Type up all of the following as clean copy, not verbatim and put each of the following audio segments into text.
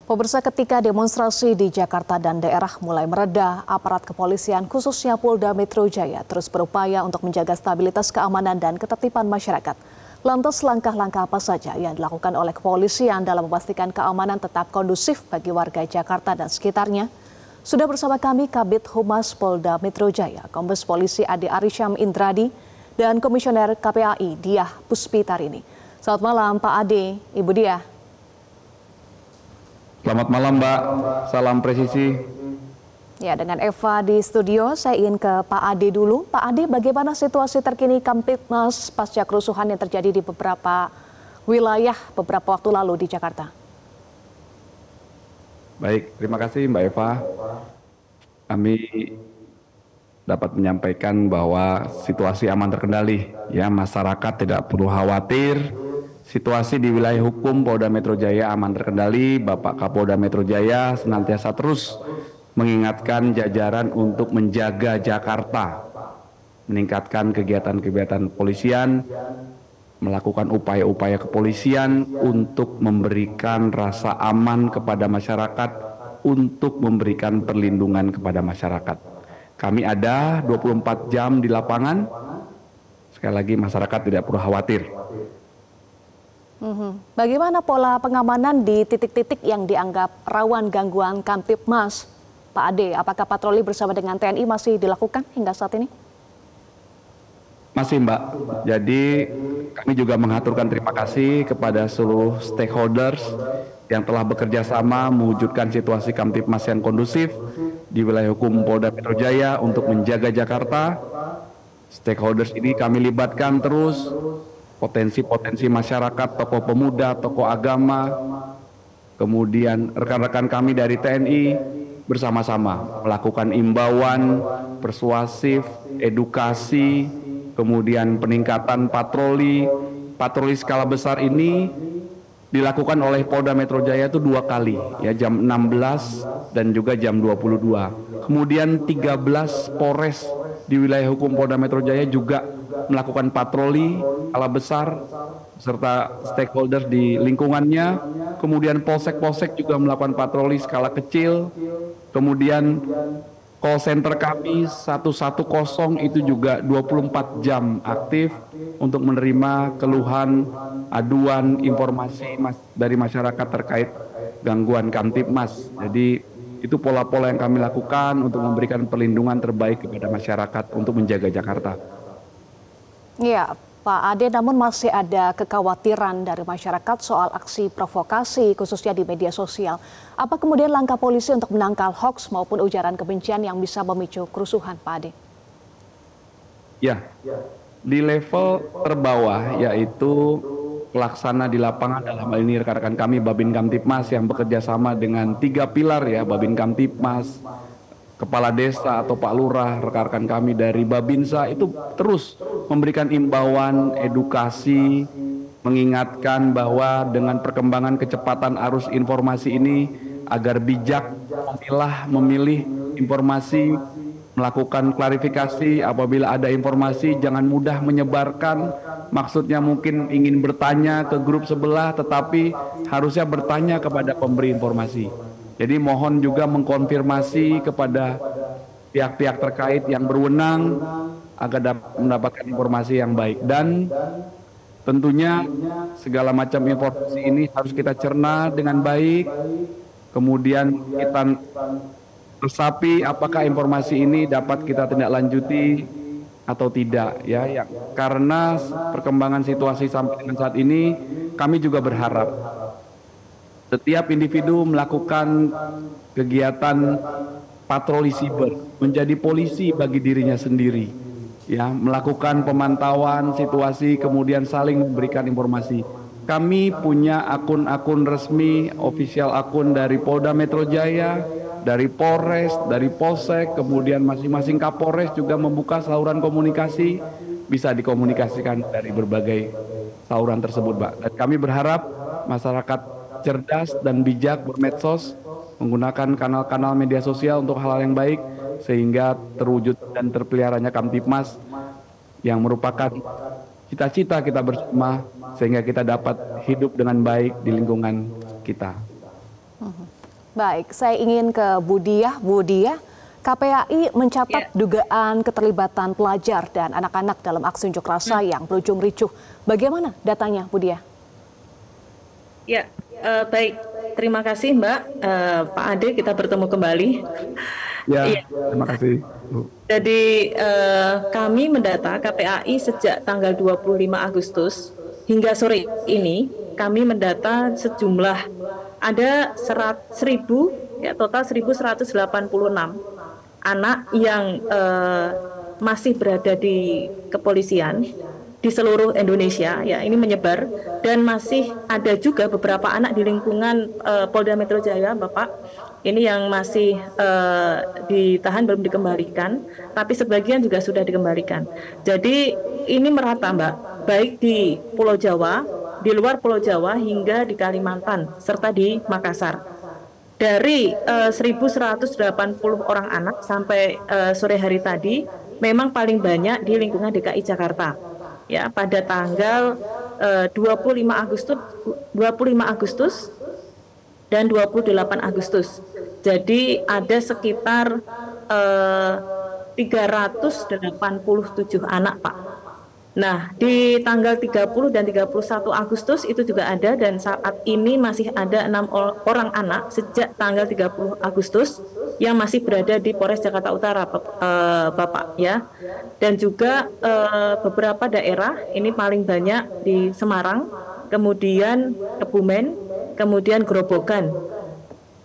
Pemirsa, ketika demonstrasi di Jakarta dan daerah mulai mereda, aparat kepolisian khususnya Polda Metro Jaya terus berupaya untuk menjaga stabilitas keamanan dan ketertiban masyarakat. Lantas langkah-langkah apa saja yang dilakukan oleh kepolisian dalam memastikan keamanan tetap kondusif bagi warga Jakarta dan sekitarnya? Sudah bersama kami Kabid Humas Polda Metro Jaya, Kombes Polisi Ade Arysyam Indradi, dan Komisioner KPAI Diah Puspitarini. Selamat malam Pak Ade, Ibu Diah. Selamat malam Mbak, salam presisi. Ya, dengan Eva di studio, saya ingin ke Pak Ade dulu. Pak Ade, bagaimana situasi terkini Kamtibmas pasca kerusuhan yang terjadi di beberapa wilayah beberapa waktu lalu di Jakarta? Baik, terima kasih Mbak Eva. Kami dapat menyampaikan bahwa situasi aman terkendali. Ya, masyarakat tidak perlu khawatir. Situasi di wilayah hukum Polda Metro Jaya aman terkendali. Bapak Kapolda Metro Jaya senantiasa terus mengingatkan jajaran untuk menjaga Jakarta, meningkatkan kegiatan-kegiatan kepolisian, melakukan upaya-upaya kepolisian untuk memberikan rasa aman kepada masyarakat, untuk memberikan perlindungan kepada masyarakat. Kami ada 24 jam di lapangan. Sekali lagi masyarakat tidak perlu khawatir. Bagaimana pola pengamanan di titik-titik yang dianggap rawan gangguan Kamtibmas, Pak Ade? Apakah patroli bersama dengan TNI masih dilakukan hingga saat ini? Masih Mbak, jadi kami juga mengaturkan terima kasih kepada seluruh stakeholders yang telah bekerja sama mewujudkan situasi Kamtibmas yang kondusif di wilayah hukum Polda Metro Jaya untuk menjaga Jakarta. Stakeholders ini kami libatkan terus, potensi-potensi masyarakat, tokoh pemuda, tokoh agama, kemudian rekan-rekan kami dari TNI bersama-sama melakukan imbauan, persuasif, edukasi, kemudian peningkatan patroli skala besar ini dilakukan oleh Polda Metro Jaya itu 2 kali, ya, jam 16 dan juga jam 22. Kemudian 13 Polres di wilayah hukum Polda Metro Jaya juga melakukan patroli skala besar serta stakeholder di lingkungannya. Kemudian polsek-polsek juga melakukan patroli skala kecil. Kemudian call center kami 110 itu juga 24 jam aktif untuk menerima keluhan, aduan, informasi dari masyarakat terkait gangguan Kamtibmas. Jadi itu pola-pola yang kami lakukan untuk memberikan perlindungan terbaik kepada masyarakat untuk menjaga Jakarta. Ya, Pak Ade, namun masih ada kekhawatiran dari masyarakat soal aksi provokasi khususnya di media sosial. Apa kemudian langkah polisi untuk menangkal hoaks maupun ujaran kebencian yang bisa memicu kerusuhan, Pak Ade? Ya, di level terbawah yaitu pelaksana di lapangan, dalam hal ini rekan-rekan kami Babin Kamtibmas yang bekerja sama dengan 3 pilar, ya, Babin Kamtibmas, Kepala Desa atau Pak Lurah, rekan-rekan kami dari Babinsa itu terus memberikan imbauan, edukasi, mengingatkan bahwa dengan perkembangan kecepatan arus informasi ini agar bijak memilih informasi, melakukan klarifikasi apabila ada informasi, jangan mudah menyebarkan. Maksudnya mungkin ingin bertanya ke grup sebelah, tetapi harusnya bertanya kepada pemberi informasi. Jadi mohon juga mengkonfirmasi kepada pihak-pihak terkait yang berwenang agar dapat mendapatkan informasi yang baik. Dan tentunya segala macam informasi ini harus kita cerna dengan baik. Kemudian kita resapi apakah informasi ini dapat kita tindak lanjuti atau tidak, ya. Karena perkembangan situasi sampai dengan saat ini, kami juga berharap setiap individu melakukan kegiatan patroli siber, menjadi polisi bagi dirinya sendiri, ya, melakukan pemantauan situasi, kemudian saling memberikan informasi. Kami punya akun-akun resmi, official akun dari Polda Metro Jaya, dari Polres, dari Polsek, kemudian masing-masing Kapolres juga membuka saluran komunikasi, bisa dikomunikasikan dari berbagai saluran tersebut, Pak. Dan kami berharap masyarakat cerdas dan bijak bermedsos, menggunakan kanal-kanal media sosial untuk hal-hal yang baik, sehingga terwujud dan terpeliharanya Kamtibmas yang merupakan cita-cita kita bersama, sehingga kita dapat hidup dengan baik di lingkungan kita. Baik, saya ingin ke Bu Diah. Bu Diah, KPAI mencatat dugaan keterlibatan pelajar dan anak-anak dalam aksi unjuk rasa yang berujung ricuh. Bagaimana datanya, Bu Diah? Ya, baik. Terima kasih, Mbak. Pak Ade, kita bertemu kembali. Ya, Iya. terima kasih, Bu. Jadi kami mendata KPAI sejak tanggal 25 Agustus hingga sore ini kami mendata sejumlah ada 1000 ya, total 1186 anak yang masih berada di kepolisian di seluruh Indonesia, ya, ini menyebar, dan masih ada juga beberapa anak di lingkungan Polda Metro Jaya, Bapak, ini yang masih ditahan belum dikembalikan, tapi sebagian juga sudah dikembalikan. Jadi ini merata, Mbak, baik di Pulau Jawa, di luar Pulau Jawa hingga di Kalimantan serta di Makassar. Dari 1180 orang anak sampai sore hari tadi memang paling banyak di lingkungan DKI Jakarta. Ya, pada tanggal 25 Agustus dan 28 Agustus. Jadi ada sekitar 387 anak, Pak. Nah, di tanggal 30 dan 31 Agustus itu juga ada, dan saat ini masih ada 6 orang anak sejak tanggal 30 Agustus yang masih berada di Polres Jakarta Utara, Bapak, ya. Dan juga beberapa daerah, ini paling banyak di Semarang, kemudian Kebumen, kemudian Grobogan.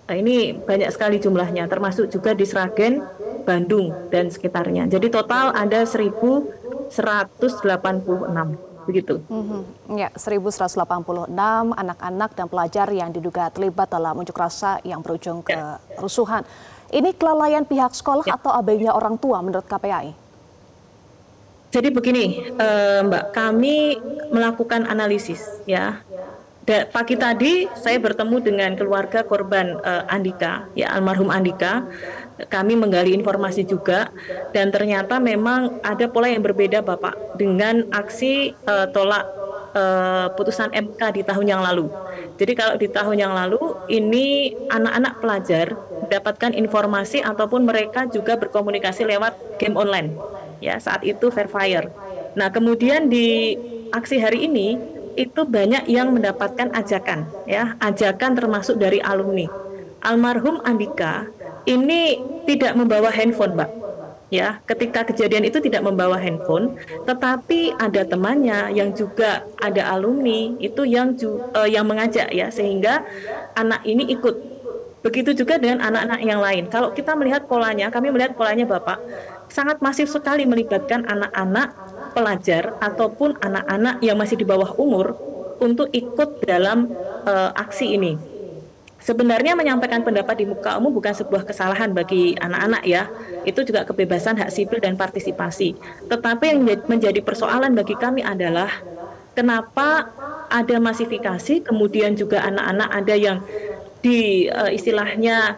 Nah, ini banyak sekali jumlahnya, termasuk juga di Sragen, Bandung, dan sekitarnya. Jadi total ada 1186, begitu. Ya, 1186 anak-anak dan pelajar yang diduga terlibat dalam unjuk rasa yang berujung kerusuhan. Ini kelalaian pihak sekolah atau abainya orang tua menurut KPAI? Jadi begini, Mbak, kami melakukan analisis, ya. Pagi tadi saya bertemu dengan keluarga korban Andika, ya, almarhum Andika. Kami menggali informasi juga, dan ternyata memang ada pola yang berbeda, Bapak, dengan aksi tolak putusan MK di tahun yang lalu. Jadi kalau di tahun yang lalu ini anak-anak pelajar mendapatkan informasi ataupun mereka juga berkomunikasi lewat game online, ya, saat itu Fair Fire. Nah, kemudian di aksi hari ini itu banyak yang mendapatkan ajakan, ya, ajakan termasuk dari alumni. Almarhum Andika ini tidak membawa handphone, Mbak. Ya, ketika kejadian itu tidak membawa handphone, tetapi ada temannya yang juga ada alumni itu yang mengajak, ya, sehingga anak ini ikut. Begitu juga dengan anak-anak yang lain. Kalau kita melihat polanya, kami melihat polanya, Bapak, sangat masif sekali melibatkan anak-anak pelajar ataupun anak-anak yang masih di bawah umur untuk ikut dalam aksi ini. Sebenarnya menyampaikan pendapat di muka umum bukan sebuah kesalahan bagi anak-anak, ya. Itu juga kebebasan hak sipil dan partisipasi. Tetapi yang menjadi persoalan bagi kami adalah kenapa ada masifikasi, kemudian juga anak-anak ada yang istilahnya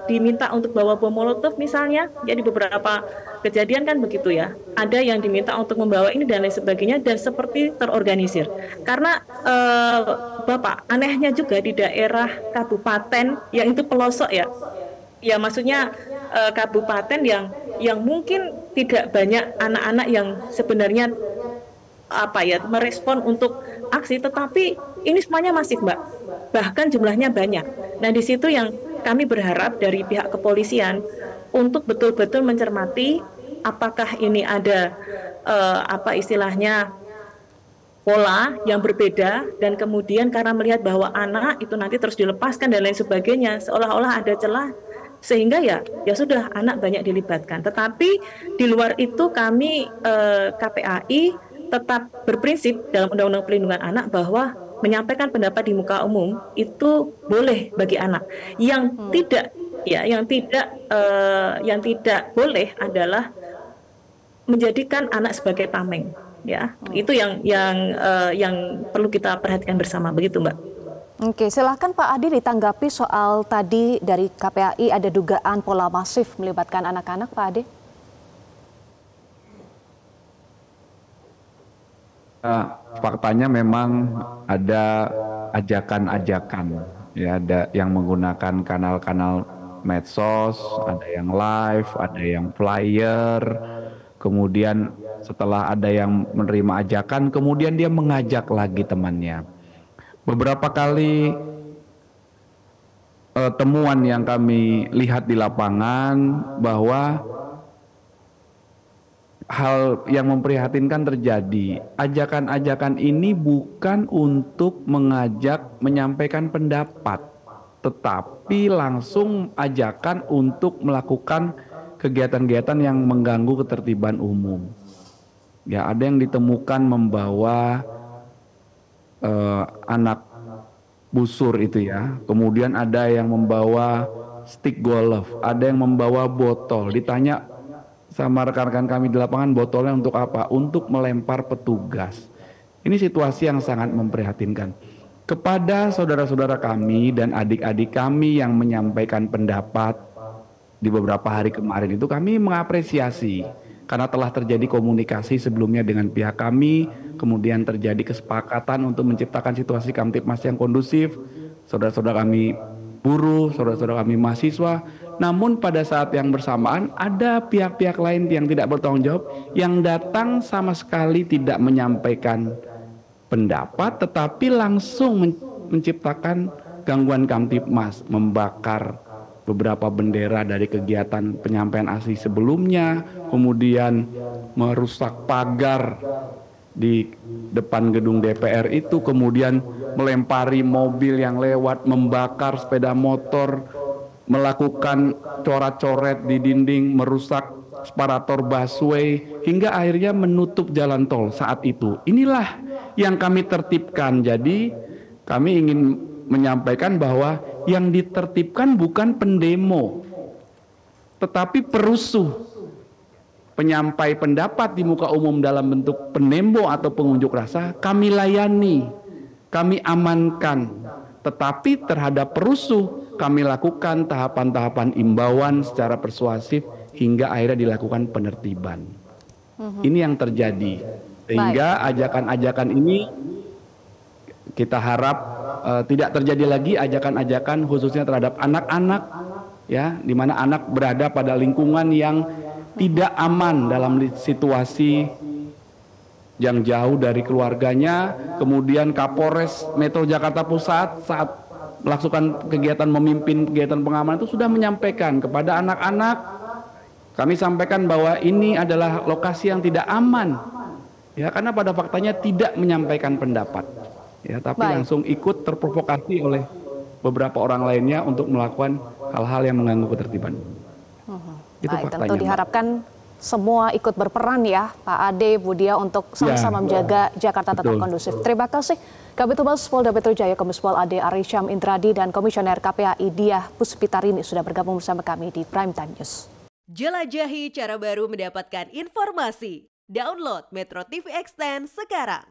diminta untuk bawa bom molotov misalnya. Jadi beberapa kejadian kan begitu, ya. Ada yang diminta untuk membawa ini dan lain sebagainya, dan seperti terorganisir. Karena Bapak, anehnya juga di daerah kabupaten yang itu pelosok, ya. Ya, maksudnya kabupaten yang mungkin tidak banyak anak-anak yang sebenarnya merespon untuk aksi, tetapi ini semuanya masif, Mbak. Bahkan jumlahnya banyak. Nah, di situ yang kami berharap dari pihak kepolisian untuk betul-betul mencermati apakah ini ada istilahnya pola yang berbeda, dan kemudian karena melihat bahwa anak itu nanti terus dilepaskan dan lain sebagainya, seolah-olah ada celah, sehingga ya sudah anak banyak dilibatkan. Tetapi di luar itu kami KPAI tetap berprinsip dalam Undang-Undang Perlindungan Anak bahwa menyampaikan pendapat di muka umum itu boleh bagi anak. Yang tidak boleh adalah menjadikan anak sebagai tameng, ya. Itu yang perlu kita perhatikan bersama, begitu, Mbak. Oke, silahkan Pak Adi ditanggapi soal tadi dari KPAI ada dugaan pola masif melibatkan anak-anak, Pak Adi. Faktanya memang ada ajakan-ajakan, Ya, ada yang menggunakan kanal-kanal medsos, ada yang live, ada yang flyer, kemudian setelah ada yang menerima ajakan, kemudian dia mengajak lagi temannya. Beberapa kali temuan yang kami lihat di lapangan bahwa hal yang memprihatinkan terjadi. Ajakan-ajakan ini bukan untuk mengajak menyampaikan pendapat, tetapi langsung ajakan untuk melakukan kegiatan-kegiatan yang mengganggu ketertiban umum. Ya, ada yang ditemukan membawa anak busur itu ya. Kemudian ada yang membawa stick golf, ada yang membawa botol. Ditanya sama rekan-rekan kami di lapangan, botolnya untuk apa? Untuk melempar petugas. Ini situasi yang sangat memprihatinkan. Kepada saudara-saudara kami dan adik-adik kami yang menyampaikan pendapat di beberapa hari kemarin itu, kami mengapresiasi karena telah terjadi komunikasi sebelumnya dengan pihak kami, kemudian terjadi kesepakatan untuk menciptakan situasi Kamtipmas yang kondusif. Saudara-saudara kami buruh, saudara-saudara kami mahasiswa. Namun pada saat yang bersamaan ada pihak-pihak lain yang tidak bertanggung jawab, yang datang sama sekali tidak menyampaikan pendapat, tetapi langsung menciptakan gangguan Kamtipmas, membakar beberapa bendera dari kegiatan penyampaian aksi sebelumnya, kemudian merusak pagar di depan gedung DPR itu, kemudian melempari mobil yang lewat, membakar sepeda motor, melakukan coret-coret di dinding, merusak separator busway, hingga akhirnya menutup jalan tol saat itu. Inilah yang kami tertibkan. Jadi kami ingin menyampaikan bahwa yang ditertibkan bukan pendemo, tetapi perusuh. Penyampai pendapat di muka umum dalam bentuk pendemo atau pengunjuk rasa kami layani, kami amankan. Tetapi terhadap perusuh kami lakukan tahapan-tahapan imbauan secara persuasif hingga akhirnya dilakukan penertiban. Ini yang terjadi. Sehingga ajakan-ajakan ini kita harap tidak terjadi lagi, ajakan-ajakan khususnya terhadap anak-anak, ya, di mana anak berada pada lingkungan yang tidak aman dalam situasi yang jauh dari keluarganya. Kemudian Kapolres Metro Jakarta Pusat saat melakukan kegiatan, memimpin kegiatan pengamanan itu sudah menyampaikan kepada anak-anak, kami sampaikan bahwa ini adalah lokasi yang tidak aman, ya, karena pada faktanya tidak menyampaikan pendapat, ya, tapi langsung ikut terprovokasi oleh beberapa orang lainnya untuk melakukan hal-hal yang mengganggu ketertiban. Itu Baik, faktanya, tentu Mbak. diharapkan semua ikut berperan ya, Pak Ade, Bu Dia, untuk sama-sama menjaga Jakarta tetap kondusif. Terima kasih Kabid Humas Polda Metro Jaya, Kombespol Ade Arysyam Indradi, dan Komisioner KPAI Diah Puspitarini sudah bergabung bersama kami di Prime Time News. Jelajahi cara baru mendapatkan informasi. Download Metro TV Extend sekarang.